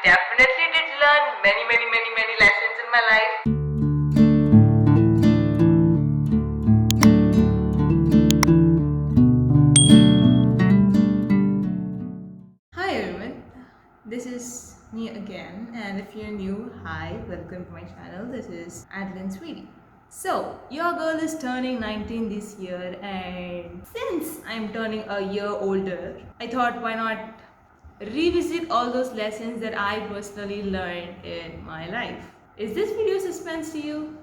definitely did learn many lessons in my life. Hi everyone, this is me again, and if you're new, hi, welcome to my channel. This is Adeline Sweety. So, your girl is turning 19 this year, and since I'm turning a year older, I thought why not revisit all those lessons that I personally learned in my life. Is this video suspense to you?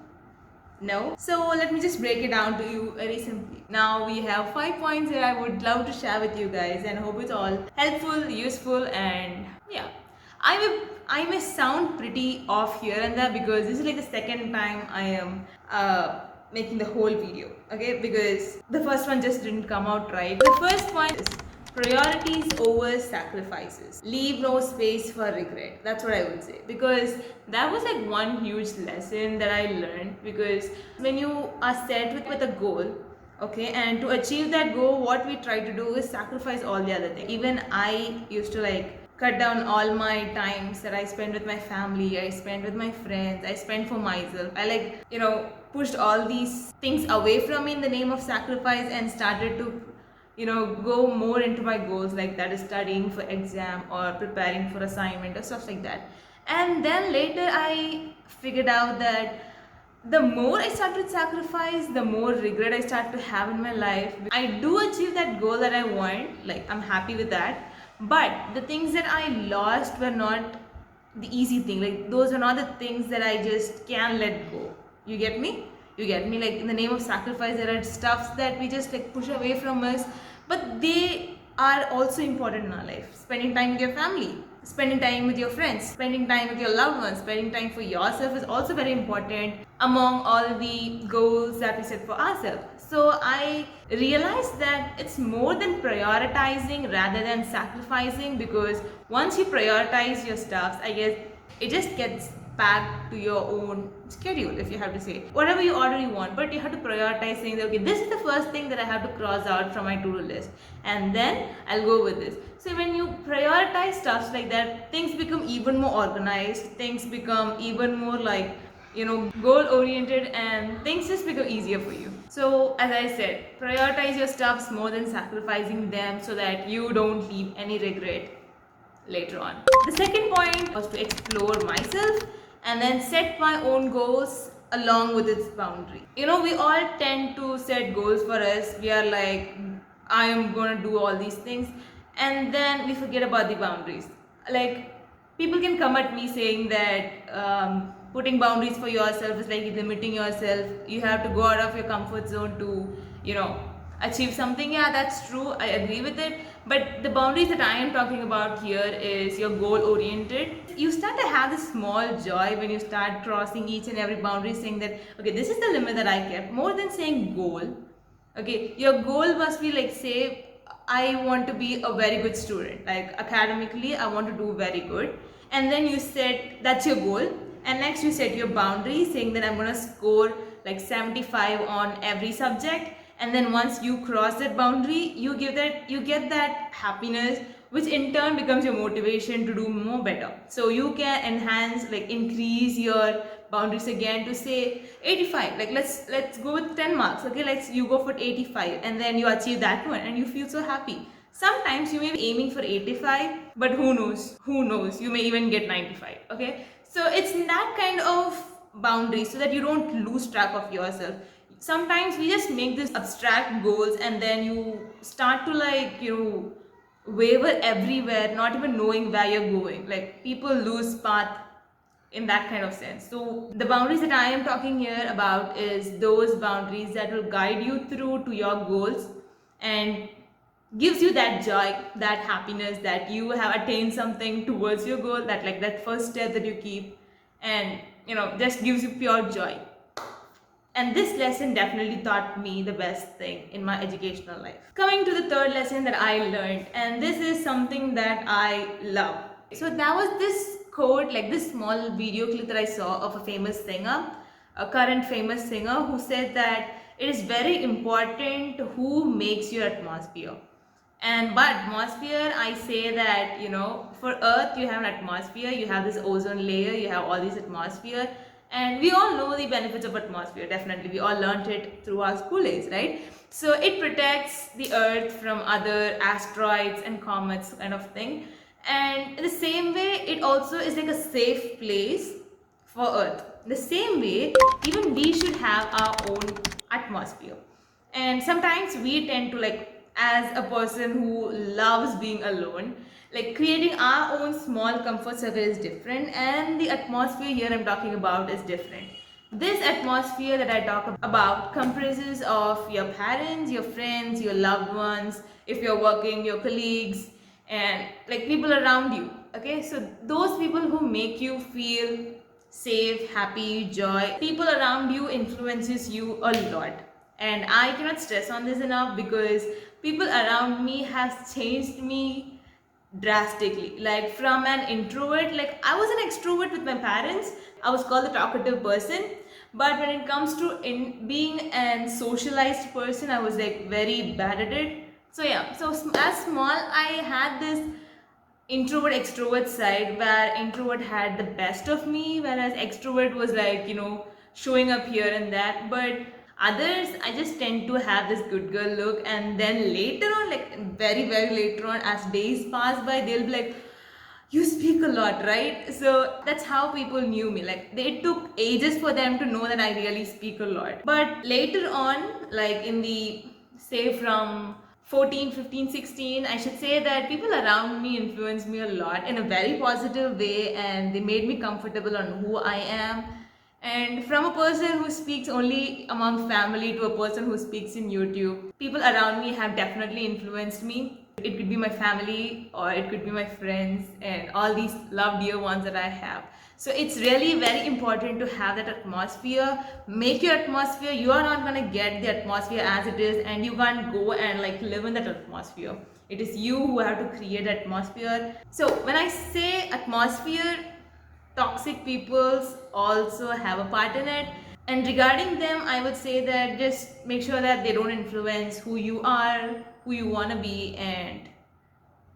No? So let me just break it down to you very simply. Now we have 5 points that I would love to share with you guys and hope it's all helpful, useful, and yeah. I may sound pretty off here and there because this is like the second time I am making the whole video. Okay, because the first one just didn't come out right. The first point is priorities over sacrifices. Leave no space for regret. That's what I would say, because that was like one huge lesson that I learned. Because when you are set with a goal, okay, and to achieve that goal, what we try to do is sacrifice all the other things. Even I used to like cut down all my times that I spend with my family, I spend with my friends, I spend for myself. I like, pushed all these things away from me in the name of sacrifice and started to go more into my goals, like that is studying for exam or preparing for assignment or stuff like that. And then later I figured out that the more I start to sacrifice, the more regret I start to have in my life. I do achieve that goal that I want, like I'm happy with that, but the things that I lost were not the easy thing. Like those are not the things that I just can let go. You get me? You get me? Like in the name of sacrifice, there are stuffs that we just like push away from us, but they are also important in our life. Spending time with your family, spending time with your friends, spending time with your loved ones, spending time for yourself is also very important among all the goals that we set for ourselves. So I realized that it's more than prioritizing rather than sacrificing, because once you prioritize your stuffs, I guess it just gets back to your own schedule, if you have to say whatever you already want, but you have to prioritize, saying that okay, this is the first thing that I have to cross out from my to-do list, and then I'll go with this. So when you prioritize stuff like that, things become even more organized, things become even more like goal oriented, and things just become easier for you. So as I said, prioritize your stuffs more than sacrificing them so that you don't leave any regret later on. The second point was to explore myself and then set my own goals along with its boundary. We all tend to set goals for us. We are like, I am gonna do all these things, and then we forget about the boundaries. Like, people can come at me saying that putting boundaries for yourself is like limiting yourself. You have to go out of your comfort zone to, achieve something. Yeah, that's true. I agree with it. But the boundaries that I am talking about here is your goal oriented. You start to have this small joy when you start crossing each and every boundary, saying that, okay, this is the limit that I kept. More than saying goal, okay, your goal must be like, say, I want to be a very good student, like academically I want to do very good, and then you set, that's your goal, and next you set your boundary saying that I'm going to score like 75 on every subject, and then once you cross that boundary, you get that happiness, which in turn becomes your motivation to do more better. So you can enhance, like increase your boundaries again to say 85. Like let's go with 10 marks. Okay, let's you go for 85, and then you achieve that one and you feel so happy. Sometimes you may be aiming for 85, but who knows? Who knows? You may even get 95. Okay, so it's that kind of boundary so that you don't lose track of yourself. Sometimes we just make these abstract goals and then you start to like waver everywhere, not even knowing where you're going. Like people lose path in that kind of sense. So the boundaries that I am talking here about is those boundaries that will guide you through to your goals and gives you that joy, that happiness that you have attained something towards your goal, that like that first step that you keep, and just gives you pure joy. And this lesson definitely taught me the best thing in my educational life. Coming to the third lesson that I learned, and this is something that I love. So that was this quote, like this small video clip that I saw of a famous singer, a current famous singer, who said that it is very important who makes your atmosphere. And by atmosphere, I say that, for Earth, you have an atmosphere, you have this ozone layer, you have all these atmosphere, and we all know the benefits of atmosphere. Definitely, we all learned it through our school days, right? So it protects the Earth from other asteroids and comets, kind of thing. And in the same way, it also is like a safe place for Earth. The same way, even we should have our own atmosphere. And sometimes we tend to, like, as a person who loves being alone, like, creating our own small comfort circle is different, and the atmosphere here I'm talking about is different. This atmosphere that I talk about comprises of your parents, your friends, your loved ones, if you're working, your colleagues, and like people around you. Okay, so those people who make you feel safe, happy, joy, people around you influences you a lot. And I cannot stress on this enough, because people around me has changed me drastically. Like, from an introvert, like, I was an extrovert with my parents, I was called the talkative person, but when it comes to being an socialized person, I was like very bad at it. So yeah, so as small, I had this introvert extrovert side, where introvert had the best of me, whereas extrovert was like, showing up here and that. But others, I just tend to have this good girl look, and then later on, like very very later on, as days pass by, they'll be like, you speak a lot, right? So that's how people knew me. Like, it took ages for them to know that I really speak a lot. But later on, like in the, say, from 14, 15, 16, I should say that people around me influenced me a lot in a very positive way, and they made me comfortable on who I am. And from a person who speaks only among family to a person who speaks in YouTube, people around me have definitely influenced me. It could be my family, or it could be my friends, and all these love dear ones that I have. So it's really very important to have that atmosphere. Make your atmosphere. You are not going to get the atmosphere as it is, and you can't go and like live in that atmosphere. It is you who have to create atmosphere. So when I say atmosphere, toxic peoples also have a part in it, and regarding them, I would say that just make sure that they don't influence who you are, who you want to be, and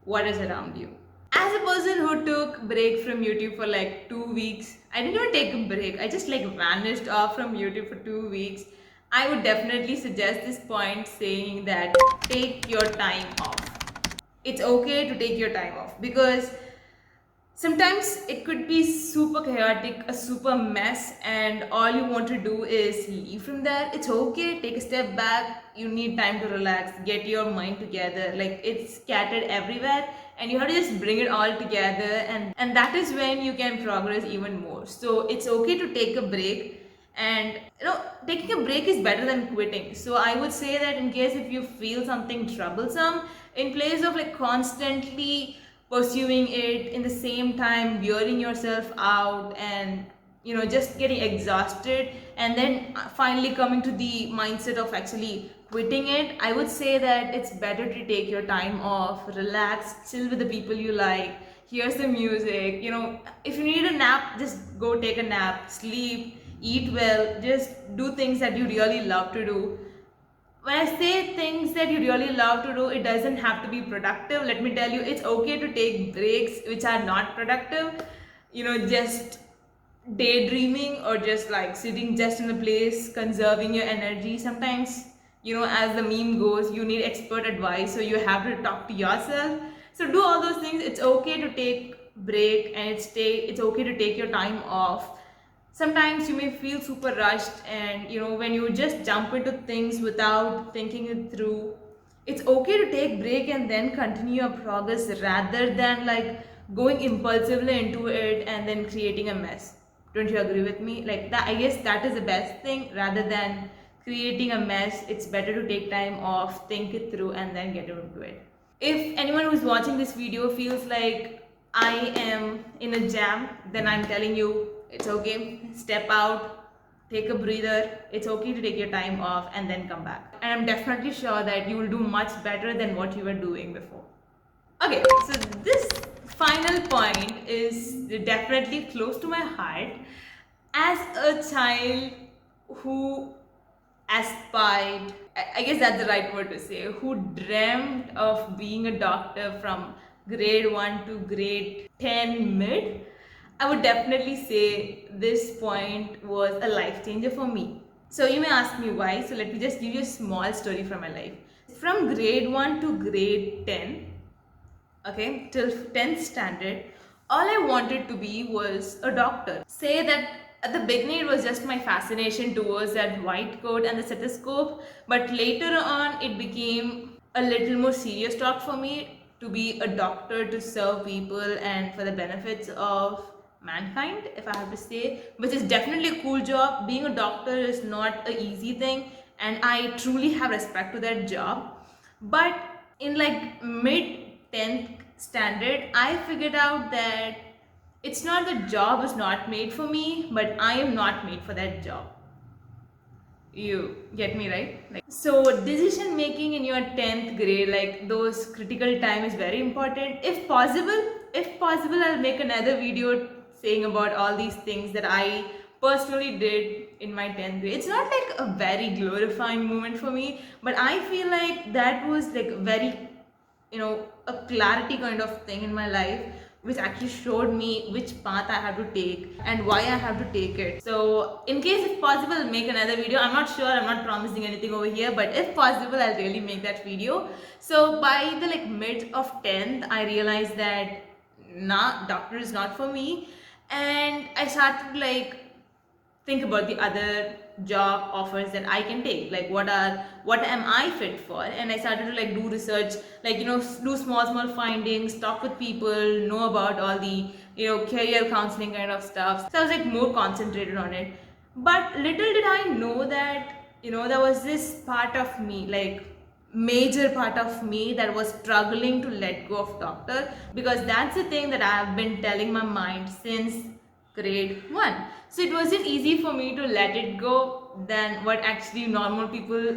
what is around you. As a person who took break from YouTube for like 2 weeks, I didn't even take a break, I just like vanished off from YouTube for 2 weeks. I would definitely suggest this point, saying that take your time off. It's okay to take your time off, because sometimes it could be super chaotic, a super mess, and all you want to do is leave from there. It's okay, take a step back. You need time to relax, get your mind together. Like, it's scattered everywhere, and you have to just bring it all together, and that is when you can progress even more. So it's okay to take a break. And taking a break is better than quitting. So I would say that in case if you feel something troublesome, in place of like constantly pursuing it, in the same time wearing yourself out, and just getting exhausted, and then finally coming to the mindset of actually quitting it, I would say that it's better to take your time off, relax, chill with the people you like, hear some music. If you need a nap, just go take a nap, sleep, eat well, just do things that you really love to do. When I say things that you really love to do, it doesn't have to be productive. Let me tell you, it's okay to take breaks which are not productive. Just daydreaming, or just like sitting just in a place, conserving your energy. Sometimes, as the meme goes, you need expert advice, so you have to talk to yourself. So do all those things. It's okay to take break, and it's okay to take your time off. Sometimes you may feel super rushed, and when you just jump into things without thinking it through, it's okay to take break and then continue your progress, rather than like going impulsively into it and then creating a mess. Don't you agree with me? Like that, I guess that is the best thing. Rather than creating a mess, it's better to take time off, think it through, and then get into it. If anyone who's watching this video feels like I am in a jam, then I'm telling you, it's okay. Step out, take a breather. It's okay to take your time off and then come back. And I'm definitely sure that you will do much better than what you were doing before. Okay, so this final point is definitely close to my heart. As a child who aspired, I guess that's the right word to say, who dreamt of being a doctor from grade 1 to grade 10 mid, I would definitely say this point was a life changer for me. So you may ask me why. So let me just give you a small story from my life. From grade 1 to grade 10, okay, till 10th standard, all I wanted to be was a doctor. Say that at the beginning it was just my fascination towards that white coat and the stethoscope, but later on it became a little more serious talk for me to be a doctor, to serve people and for the benefits of mankind, if I have to say, which is definitely a cool job. Being a doctor is not an easy thing, and I truly have respect to that job. But in like mid 10th standard, I figured out that it's not the job is not made for me, but I am not made for that job. You get me, right? Like, so decision making in your 10th grade, like those critical time is very important. If possible, I'll make another video saying about all these things that I personally did in my 10th grade. It's not like a very glorifying moment for me, but I feel like that was like very, a clarity kind of thing in my life, which actually showed me which path I have to take and why I have to take it. So in case if possible, I'll make another video. I'm not sure, I'm not promising anything over here, but if possible, I'll really make that video. So by the like mid of 10th, I realized that nah, doctor is not for me, and I started like think about the other job offers that I can take, like what am I fit for. And I started to like do research, like do small findings, talk with people, know about all the career counseling kind of stuff. So I was like more concentrated on it. But little did I know that there was this part of me, like major part of me, that was struggling to let go of doctor, because that's the thing that I have been telling my mind since grade 1. So it wasn't easy for me to let it go than what actually normal people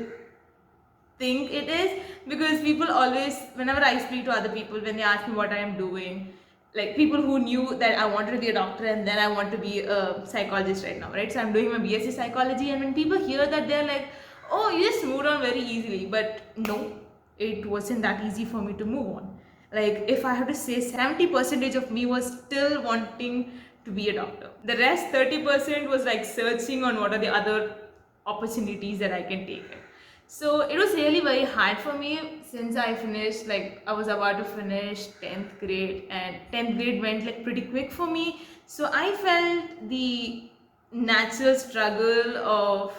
think it is, because people always, whenever I speak to other people, when they ask me what I am doing, like people who knew that I wanted to be a doctor and then I want to be a psychologist right now, right? So I'm doing my BSc psychology, and when people hear that, they're like, oh, you just moved on very easily. But no, it wasn't that easy for me to move on. Like if I have to say, 70% of me was still wanting to be a doctor. The rest 30% was like searching on what are the other opportunities that I can take it. So it was really very hard for me since I finished, like I was about to finish 10th grade, and 10th grade went like pretty quick for me. So I felt the natural struggle of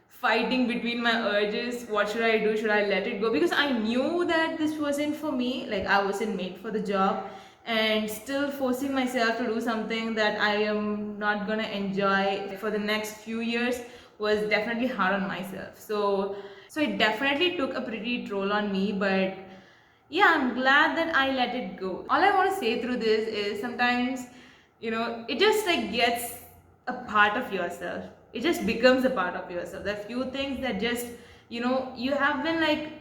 fighting between my urges. What should I do? Should I let it go? Because I knew that this wasn't for me, like I wasn't made for the job, and still forcing myself to do something that I am not gonna enjoy for the next few years was definitely hard on myself. So it definitely took a pretty toll on me, but yeah, I'm glad that I let it go. All I want to say through this is sometimes, it just like gets a part of yourself. It just becomes a part of yourself. There are few things that just, you have been like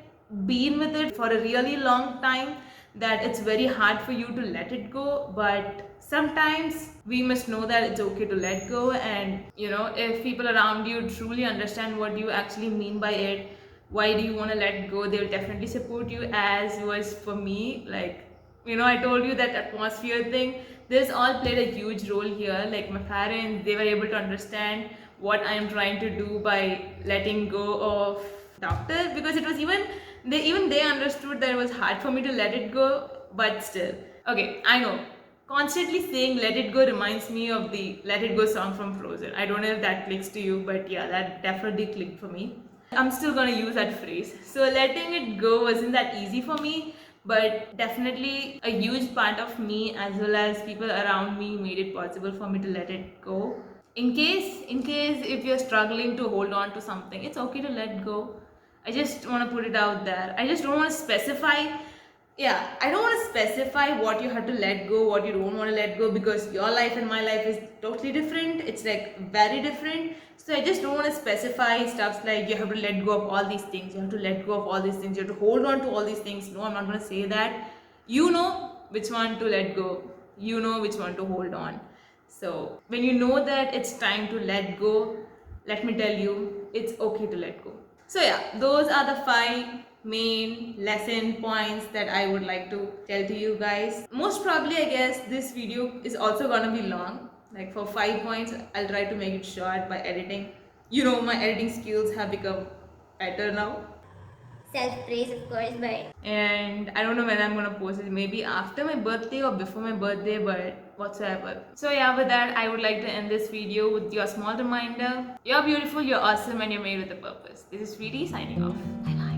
been with it for a really long time, that it's very hard for you to let it go. But sometimes we must know that it's okay to let go, and if people around you truly understand what you actually mean by it, why do you want to let go, they'll definitely support you, as was for me. Like I told you that atmosphere thing, this all played a huge role here. Like my parents, they were able to understand what I am trying to do by letting go of doctor, because it was even they understood that it was hard for me to let it go. But still, okay, I know, constantly saying let it go reminds me of the Let It Go song from Frozen. I don't know if that clicks to you, but yeah, that definitely clicked for me. I'm still gonna use that phrase. So letting it go wasn't that easy for me, but definitely a huge part of me as well as people around me made it possible for me to let it go. In case if you're struggling to hold on to something, it's okay to let go. I just want to put it out there. I just don't want to specify, yeah, I don't want to specify what you have to let go, what you don't want to let go, because your life and my life is totally different. It's like very different. So I just don't want to specify stuff like you have to let go of all these things, you have to let go of all these things, you have to hold on to all these things. No, I'm not going to say that. You know which one to let go, you know which one to hold on. So when you know that it's time to let go, let me tell you, it's okay to let go. So yeah, those are the 5 main lesson points that I would like to tell to you guys. Most probably, I guess this video is also gonna be long. Like for 5 points, I'll try to make it short by editing. You know, my editing skills have become better now. Self-praise, of course, but And I don't know when I'm gonna post it. Maybe after my birthday or before my birthday, but whatsoever. So yeah, with that, I would like to end this video with your small reminder. You're beautiful, you're awesome, and you're made with a purpose. This is Sweety signing off. Bye bye.